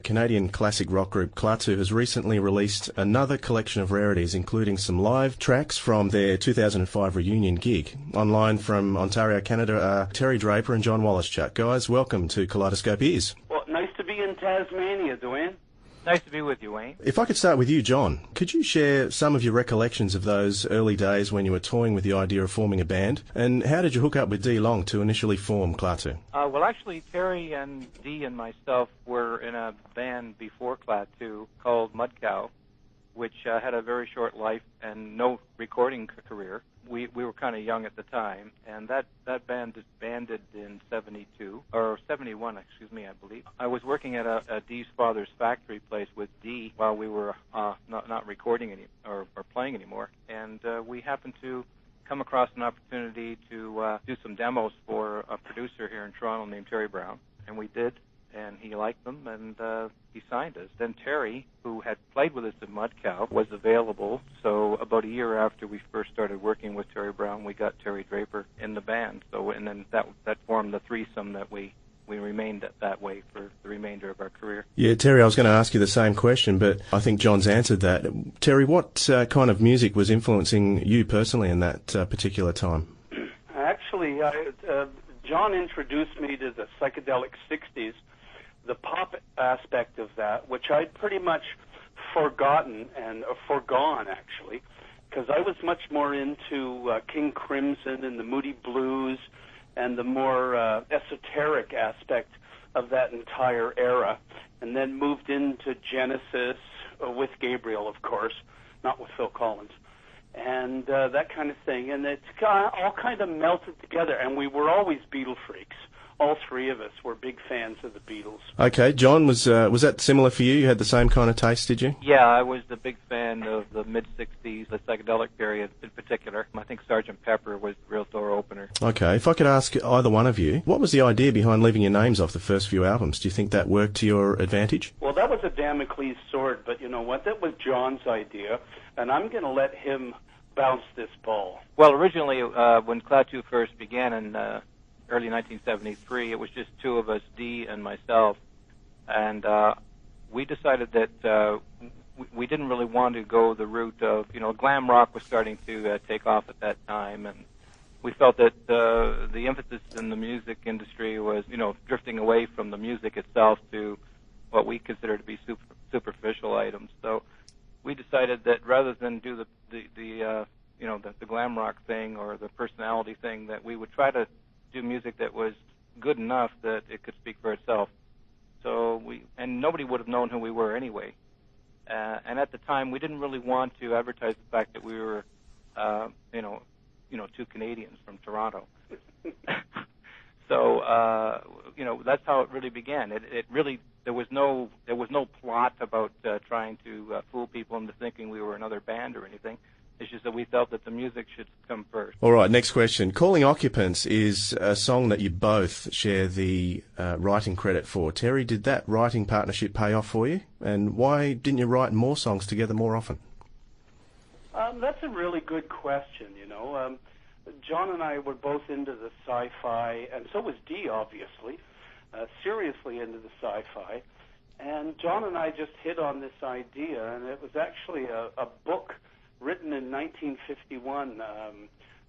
Canadian classic rock group Klaatu has recently released another collection of rarities, including some live tracks from their 2005 reunion gig. Online from Ontario, Canada, are Terry Draper and John Woloschuk. Guys, welcome to Kaleidoscope Ears. Well, nice to be in Tasmania, Dwayne. Nice to be with you, Wayne. If I could start with you, John, could you share some of your recollections of those early days when you were toying with the idea of forming a band? And how did you hook up with Dee Long to initially form Klaatu? Well, actually, Terry and Dee and myself were in a band before Klaatu called Mud Cow, which had a very short life and no recording career. We were kind of young at the time, and that band disbanded in 72, or 71, excuse me, I believe. I was working at a Dee's father's factory place with Dee while we were not recording or playing anymore, and we happened to come across an opportunity to do some demos for a producer here in Toronto named Terry Brown, and we did. And he liked them, and he signed us. Then Terry, who had played with us at Mud Cow, was available. So about a year after we first started working with Terry Brown, we got Terry Draper in the band. So, and then that formed the threesome that we remained that way for the remainder of our career. Yeah, Terry, I was going to ask you the same question, but I think John's answered that. Terry, what kind of music was influencing you personally in that particular time? Actually, John introduced me to the psychedelic 60s. The pop aspect of that, which I'd pretty much forgotten and foregone, actually, because I was much more into King Crimson and the Moody Blues and the more esoteric aspect of that entire era, and then moved into Genesis with Gabriel, of course, not with Phil Collins, and that kind of thing. And it's all kind of melted together, and we were always Beatle freaks. All three of us were big fans of the Beatles. Okay, John, was that similar for you? You had the same kind of taste, did you? Yeah, I was the big fan of the mid-'60s, the psychedelic period in particular. I think Sgt. Pepper was the real door opener. Okay, if I could ask either one of you, what was the idea behind leaving your names off the first few albums? Do you think that worked to your advantage? Well, that was a Damocles sword, but you know what? That was John's idea, and I'm going to let him bounce this ball. Well, originally, when Klaatu first began in early 1973, it was just two of us, Dee and myself, and we decided that we didn't really want to go the route of, glam rock was starting to take off at that time, and we felt that the emphasis in the music industry was, drifting away from the music itself to what we consider to be superficial items. So we decided that rather than do the glam rock thing or the personality thing, that we would try to do music that was good enough that it could speak for itself. So and nobody would have known who we were anyway. And at the time, we didn't really want to advertise the fact that we were, two Canadians from Toronto. So, that's how it really began. It really there was no plot about trying to fool people into thinking we were another band or anything. It's just that we felt that the music should come first. All right, next question. Calling Occupants is a song that you both share the writing credit for. Terry, did that writing partnership pay off for you? And why didn't you write more songs together more often? That's a really good question, John and I were both into the sci-fi, and so was Dee, obviously, seriously into the sci-fi. And John and I just hit on this idea, and it was actually a book written in 1951,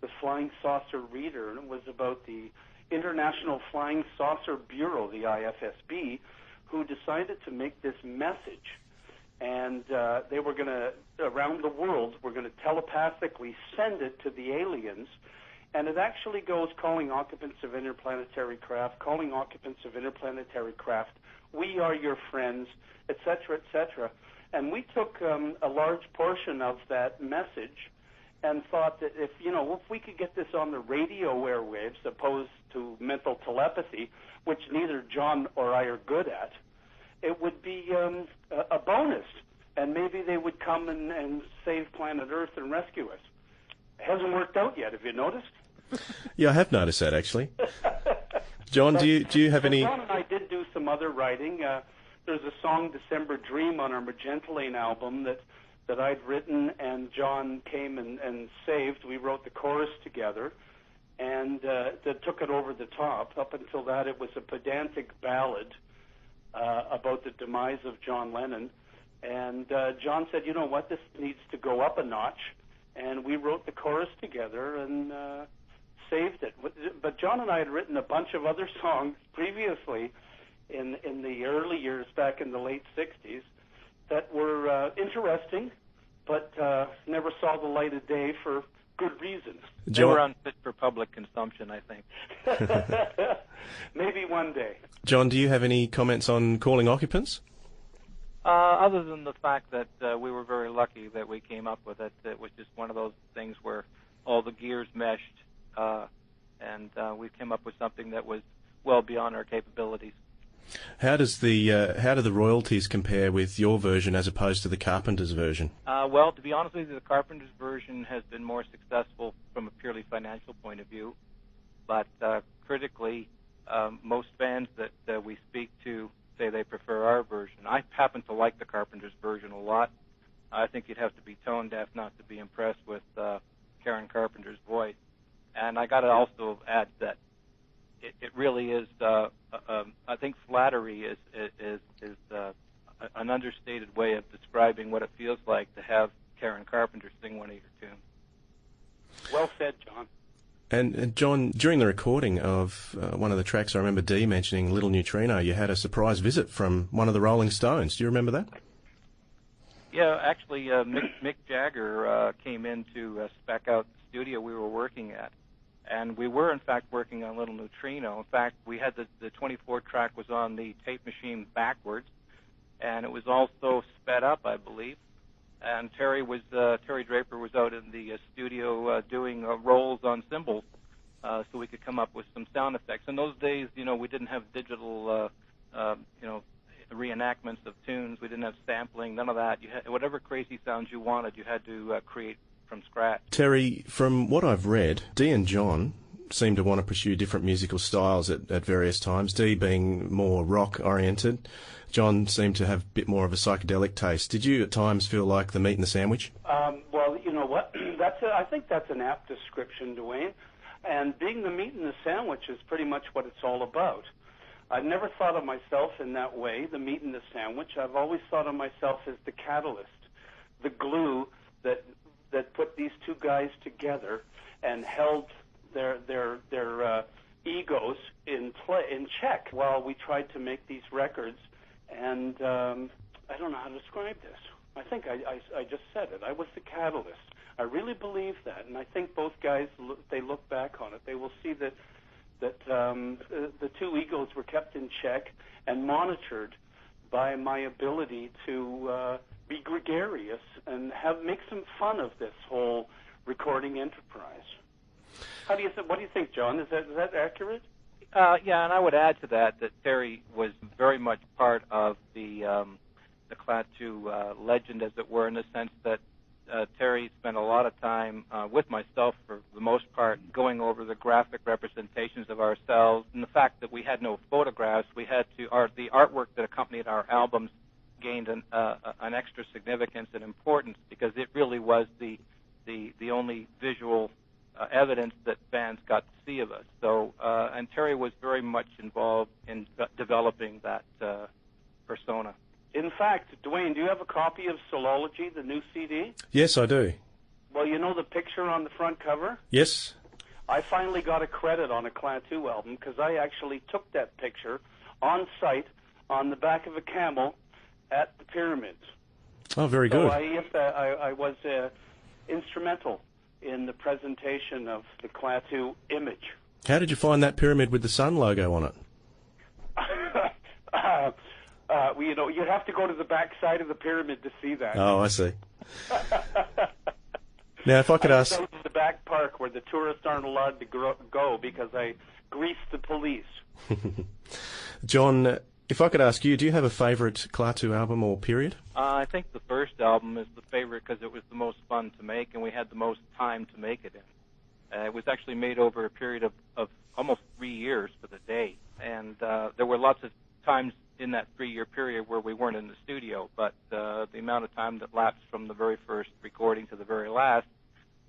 The Flying Saucer Reader, and it was about the International Flying Saucer Bureau, the IFSB, who decided to make this message. And they were going to, around the world, were going to telepathically send it to the aliens. And it actually goes, calling occupants of interplanetary craft, calling occupants of interplanetary craft, we are your friends, etc., etc. And we took a large portion of that message and thought that if we could get this on the radio airwaves opposed to mental telepathy, which neither John or I are good at, it would be a bonus. And maybe they would come and save planet Earth and rescue us. It hasn't worked out yet. Have you noticed? Yeah, I have noticed that, actually. John, do you have any... John and I did do some other writing. There's a song, December Dream, on our Magenta Lane album that I'd written, and John came and saved. We wrote the chorus together, and that took it over the top. Up until that, it was a pedantic ballad about the demise of John Lennon. And John said, you know what, this needs to go up a notch. And we wrote the chorus together and saved it. But John and I had written a bunch of other songs previously in the early years, back in the late 60s, that were interesting, but never saw the light of day for good reasons. They were unfit for public consumption, I think. Maybe one day. John, do you have any comments on calling occupants? Other than the fact that we were very lucky that we came up with it. It was just one of those things where all the gears meshed, and we came up with something that was well beyond our capabilities. How do the royalties compare with your version as opposed to the Carpenters' version? Well, to be honest with you, the Carpenters' version has been more successful from a purely financial point of view. But critically, most fans that we speak to say they prefer our version. I happen to like the Carpenters' version a lot. I think you'd have to be tone deaf not to be impressed with Karen Carpenter's voice. And I got to also add that it really is. I think flattery is an understated way of describing what it feels like to have Karen Carpenter sing one of your tunes. Well said, John. And John, during the recording of one of the tracks, I remember Dee mentioning Little Neutrino. You had a surprise visit from one of the Rolling Stones. Do you remember that? Yeah, actually, Mick Jagger came in to spec out the studio we were working at. And we were, in fact, working on Little Neutrino. In fact, we had the 24 track was on the tape machine backwards, and it was also sped up, I believe. And Terry Draper was out in the studio doing rolls on cymbals, so we could come up with some sound effects. In those days, we didn't have digital, reenactments of tunes. We didn't have sampling, none of that. You had whatever crazy sounds you wanted, you had to create from scratch. Terry, from what I've read, Dee and John seem to want to pursue different musical styles at various times, Dee being more rock-oriented. John seemed to have a bit more of a psychedelic taste. Did you at times feel like the meat and the sandwich? Well, you know what? I think that's an apt description, Dwayne. And being the meat and the sandwich is pretty much what it's all about. I've never thought of myself in that way, the meat and the sandwich. I've always thought of myself as the catalyst, the glue that put these two guys together and held their egos in check while we tried to make these records. And I don't know how to describe this. I think I just said it. I was the catalyst. I really believe that, and I think both guys, they look back on it, they will see that the two egos were kept in check and monitored by my ability to be gregarious and make some fun of this whole recording enterprise. What do you think, John? Is that accurate? Yeah, and I would add to that Terry was very much part of the Klaatu legend, as it were, in the sense that Terry spent a lot of time with myself, for the most part, going over the graphic representations of ourselves, and the fact that we had no photographs. We had to the artwork that accompanied our albums gained an extra significance and importance because it really was the only visual evidence that fans got to see of us. So, and Terry was very much involved in developing that persona. In fact, Dwayne, do you have a copy of Soulology, the new CD? Yes, I do. Well, you know the picture on the front cover? Yes. I finally got a credit on a Klaatu album because I actually took that picture on site on the back of a camel at the pyramids. Oh, very good. So I was instrumental in the presentation of the Klaatu image. How did you find that pyramid with the sun logo on it? You'd have to go to the back side of the pyramid to see that. Oh, I see. Now, if I could ask... I go to the back park where the tourists aren't allowed to go because I greased the police. John, if I could ask you, do you have a favourite Klaatu album or period? I think the first album is the favorite because it was the most fun to make and we had the most time to make it in. It was actually made over a period of almost 3 years to the day. And there were lots of times in that 3-year period where we weren't in the studio, but the amount of time that lapsed from the very first recording to the very last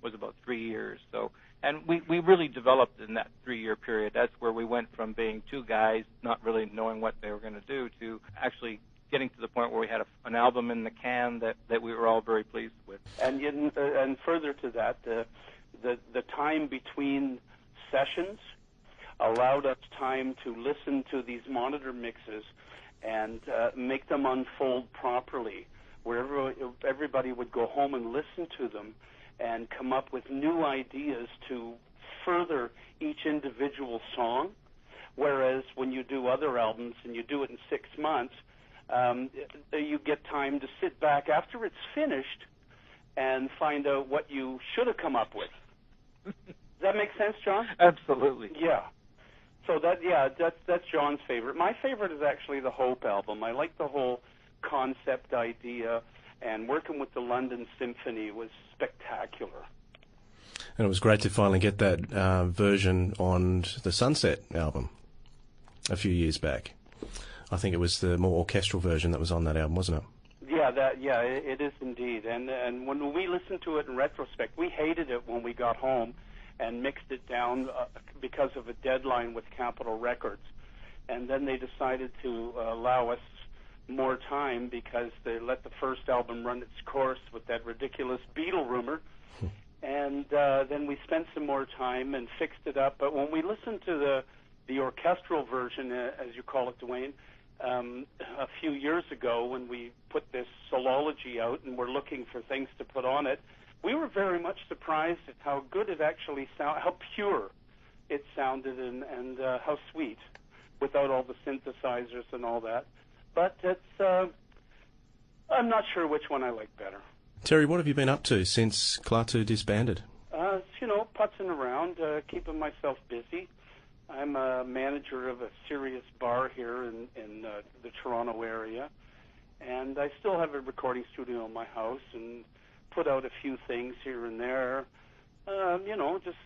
was about 3 years. So And we really developed in that 3-year period. That's where we went from being two guys not really knowing what they were going to do to actually getting to the point where we had an album in the can that we were all very pleased with. And further to that, the time between sessions allowed us time to listen to these monitor mixes and make them unfold properly, where everybody would go home and listen to them and come up with new ideas to further each individual song. Whereas when you do other albums and you do it in 6 months, you get time to sit back after it's finished and find out what you should have come up with. Does that make sense, John? Absolutely. Yeah. So that's John's favorite. My favorite is actually the Hope album. I like the whole concept idea, and working with the London Symphony was spectacular. And it was great to finally get that version on the Sunset album a few years back. I think it was the more orchestral version that was on that album, wasn't it? Yeah, it is indeed. And when we listened to it in retrospect, we hated it when we got home and mixed it down because of a deadline with Capitol Records. And then they decided to allow us more time because they let the first album run its course with that ridiculous Beatle rumor. And then we spent some more time and fixed it up. But when we listened to the orchestral version, as you call it, Dwayne, a few years ago when we put this Soulology out and we're looking for things to put on it, we were very much surprised at how good it actually sounded, how pure it sounded, and how sweet, without all the synthesizers and all that. But it's, I'm not sure which one I like better. Terry, what have you been up to since Klaatu disbanded? Putzing around, keeping myself busy. I'm a manager of a serious bar here in the Toronto area, and I still have a recording studio in my house and put out a few things here and there. Just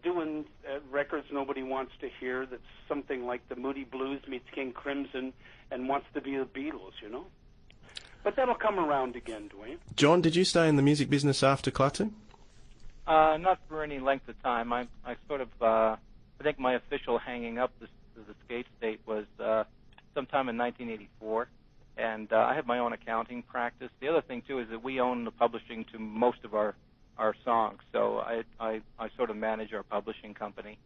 doing records nobody wants to hear, that's something like the Moody Blues meets King Crimson and wants to be the Beatles, But that'll come around again, Dwayne. John, did you stay in the music business after Klaatu? Not for any length of time. I sort of, I think my official hanging up to the skate state was sometime in 1984, and I have my own accounting practice. The other thing, too, is that we own the publishing to most of our songs, so I sort of manage our publishing company.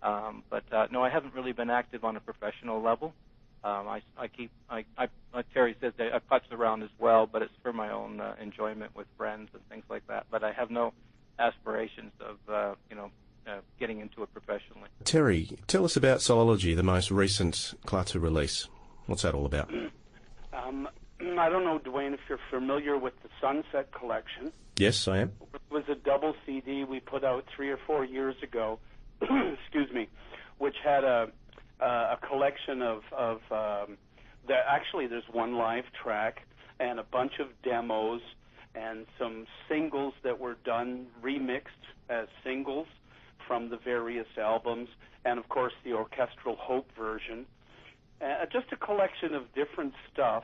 But no, I haven't really been active on a professional level. Like Terry says, I putz around as well, but it's for my own enjoyment with friends and things like that. But I have no aspirations of, getting into it professionally. Terry, tell us about Soulology, the most recent Klaatu release. What's that all about? I don't know, Dwayne, if you're familiar with the Sunset Collection. Yes, I am. It was a double CD we put out 3 or 4 years ago, excuse me, which had a collection of actually there's one live track and a bunch of demos and some singles that were done, remixed as singles from the various albums, and of course the orchestral Hope version. Just a collection of different stuff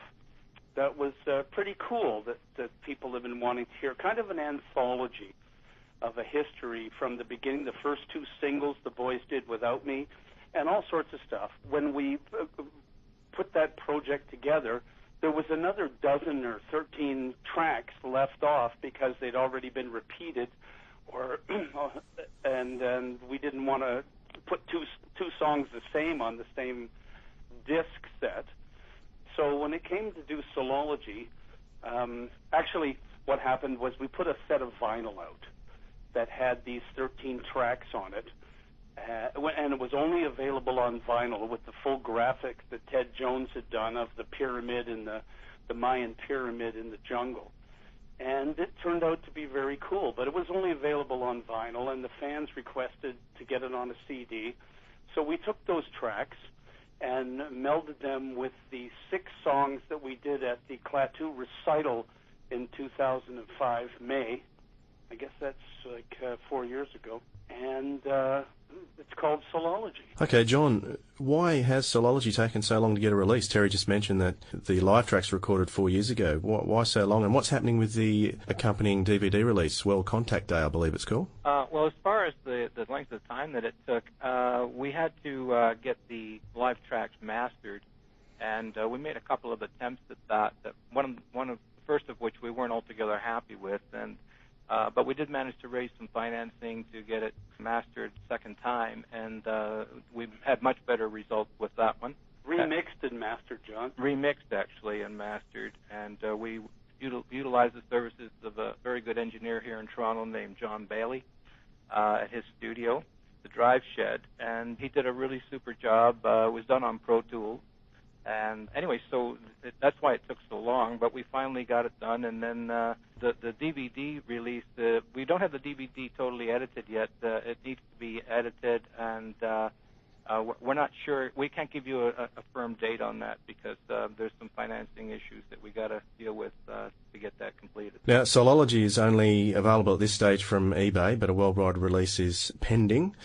that was pretty cool that people have been wanting to hear. Kind of an anthology of a history from the beginning, the first 2 singles the boys did Without Me, and all sorts of stuff. When we put that project together, there was another 12 or 13 tracks left off because they'd already been repeated, and we didn't want to put two songs the same on the same disc set. So when it came to do Soulology, actually what happened was we put a set of vinyl out that had these 13 tracks on it, and it was only available on vinyl with the full graphics that Ted Jones had done of the pyramid and the Mayan pyramid in the jungle. And it turned out to be very cool, but it was only available on vinyl, and the fans requested to get it on a CD. So we took those tracks and melded them with the 6 songs that we did at the Klaatu recital in 2005, May. I guess that's like 4 years ago. And It's called Soulology. Okay, John, why has Soulology taken so long to get a release? Terry just mentioned that the live tracks recorded 4 years ago. Why so long? And what's happening with the accompanying DVD release, World Contact Day, I believe it's called? Well, as far as the length of time that it took, we had to get the live tracks mastered, and we made a couple of attempts at that one of the first of which we weren't altogether happy with, and but we did manage to raise some financing to get it mastered second time, and we've had much better results with that one. Remixed and mastered, John. Remixed, actually, and mastered, and we utilized the services of a very good engineer here in Toronto named John Bailey at his studio, the Drive Shed, and he did a really super job. It was done on Pro Tools. And anyway, so that's why it took so long, but we finally got it done. And then the DVD release, we don't have the DVD totally edited yet. It needs to be edited, and we're not sure. We can't give you a firm date on that because there's some financing issues that we got to deal with to get that completed. Now, Soulology is only available at this stage from eBay, but a worldwide release is pending.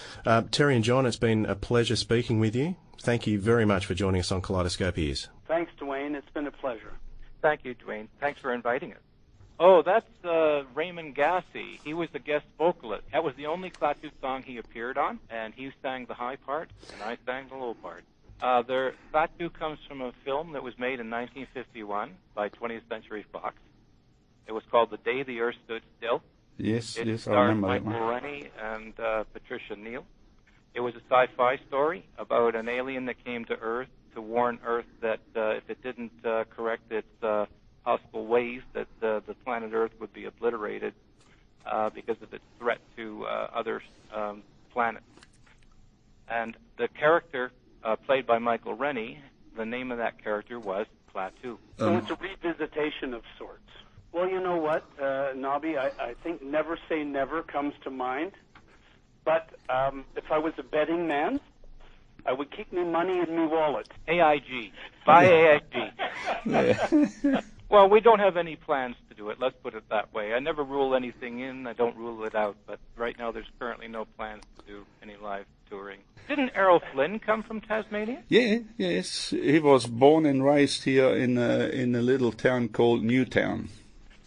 Terry and John, it's been a pleasure speaking with you. Thank you very much for joining us on Kaleidoscope Ears. Thanks, Dwayne. It's been a pleasure. Thank you, Dwayne. Thanks for inviting us. Oh, that's Raymond Gassi. He was the guest vocalist. That was the only Klaatu song he appeared on, and he sang the high part, and I sang the low part. Klaatu comes from a film that was made in 1951 by 20th Century Fox. It was called The Day the Earth Stood Still. Yes, it yes, I starred remember that Michael one. Rennie and Patricia Neal. It was a sci-fi story about an alien that came to Earth to warn Earth that if it didn't correct its hostile ways, that the planet Earth would be obliterated because of its threat to other planets. And the character played by Michael Rennie, the name of that character was Klaatu. So it's a revisitation of sorts. Well, you know what, Nobby, I think never say never comes to mind. But if I was a betting man, I would keep me money in me wallet. AIG. Buy AIG. Yeah. Well, we don't have any plans to do it. Let's put it that way. I never rule anything in. I don't rule it out. But right now, there's currently no plans to do any live touring. Didn't Errol Flynn come from Tasmania? Yeah, yes. He was born and raised here in a little town called Newtown.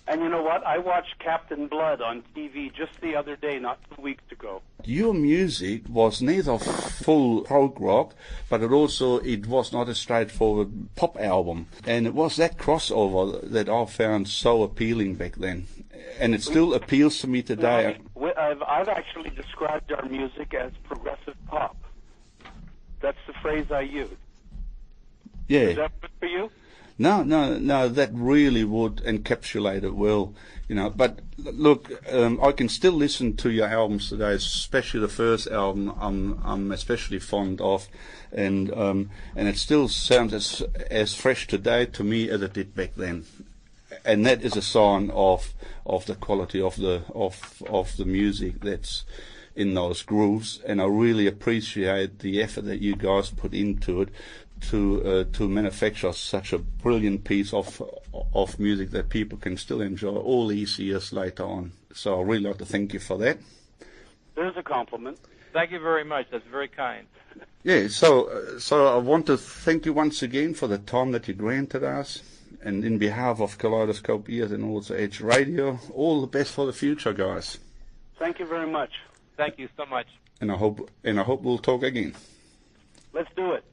And you know what? I watched Captain Blood on TV just the other day, not 2 weeks ago. Your music was neither full prog rock, but it was not a straightforward pop album. And it was that crossover that I found so appealing back then. And it still appeals to me today. I've actually described our music as progressive pop. That's the phrase I use. Yeah. Is that good for you? No, that really would encapsulate it well, you know. But look, I can still listen to your albums today, especially the first album. I'm especially fond of, and it still sounds as fresh today to me as it did back then, and that is a sign of the quality of the music that's in those grooves. And I really appreciate the effort that you guys put into it to manufacture such a brilliant piece of music that people can still enjoy all these years later on. So I really like to thank you for that. There's a compliment. Thank you very much. That's very kind. Yeah, so I want to thank you once again for the time that you granted us. And in behalf of Kaleidoscope Ears and also Edge Radio, all the best for the future, guys. Thank you very much. Thank you so much. And I hope we'll talk again. Let's do it.